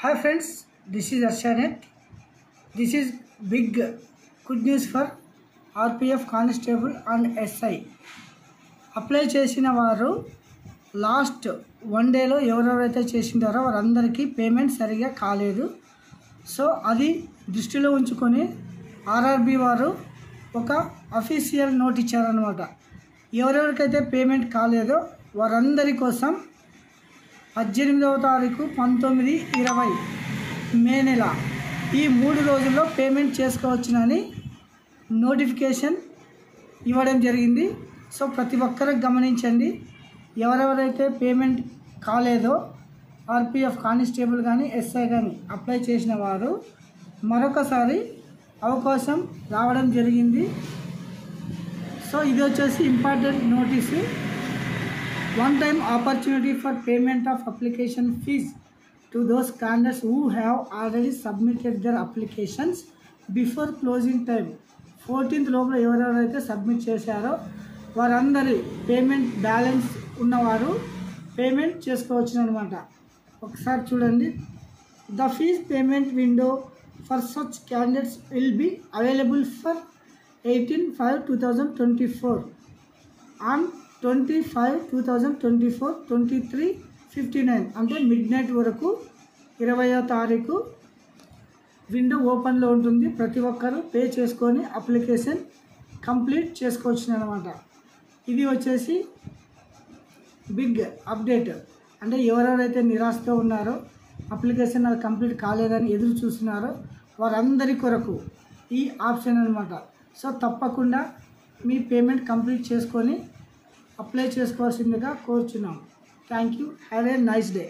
Hi friends, this is Arshanet. This is big good news for RPF Constable and SI. Apply చేసిన వారు last 1 డేలో ఎవరెవరైతే చేసింటారో వారందరికీ payment సరిగా కాలేదు. సో అది దృష్టిలో ఉంచుకొని ఆర్ఆర్బి వారు ఒక అఫీషియల్ నోట్ ఇచ్చారనమాట. ఎవరెవరికైతే పేమెంట్ కాలేదో వారందరి కోసం 18వ తారీఖు 19, 20 మే నెల ఈ 3 రోజుల్లో పేమెంట్ చేసుకోవచ్చునని నోటిఫికేషన్ ఇవ్వడం జరిగింది. సో ప్రతి ఒక్కరు గమనించండి, ఎవరెవరైతే పేమెంట్ కాలేదో ఆర్పిఎఫ్ కానిస్టేబుల్ కానీ ఎస్ఐ కానీ అప్లై చేసిన వారు మరొకసారి అవకాశం రావడం జరిగింది. సో ఇది వచ్చేసి important notice. One time opportunity for payment of application fees to those candidates who have already submitted their applications before closing time. 14th లోపల ఎవరెవరైతే సబ్మిట్ చేశారో వారందరి పేమెంట్ బ్యాలెన్స్ ఉన్నవారు పేమెంట్ చేసుకోవచ్చు అనమాట. ఒకసారి చూడండి. The fees payment window for such candidates will be available for 18/5/2024 on 25/2024 23:59 అంటే మిడ్నైట్ వరకు 20వ తారీఖు విండో ఓపెన్లో ఉంటుంది. ప్రతి ఒక్కరూ పే చేసుకొని అప్లికేషన్ కంప్లీట్ చేసుకోవచ్చు అనమాట. ఇది వచ్చేసి బిగ్ అప్డేట్. అంటే ఎవరెవరైతే నిరాశతో ఉన్నారో అప్లికేషన్ అది కంప్లీట్ కాలేదని ఎదురు చూస్తున్నారో వారందరి కొరకు ఈ ఆప్షన్ అనమాట. సో తప్పకుండా మీ పేమెంట్ కంప్లీట్ చేసుకొని అప్లై చేసుకోవాల్సిందిగా కోరుచున్నాం. Thank you. Have a nice day.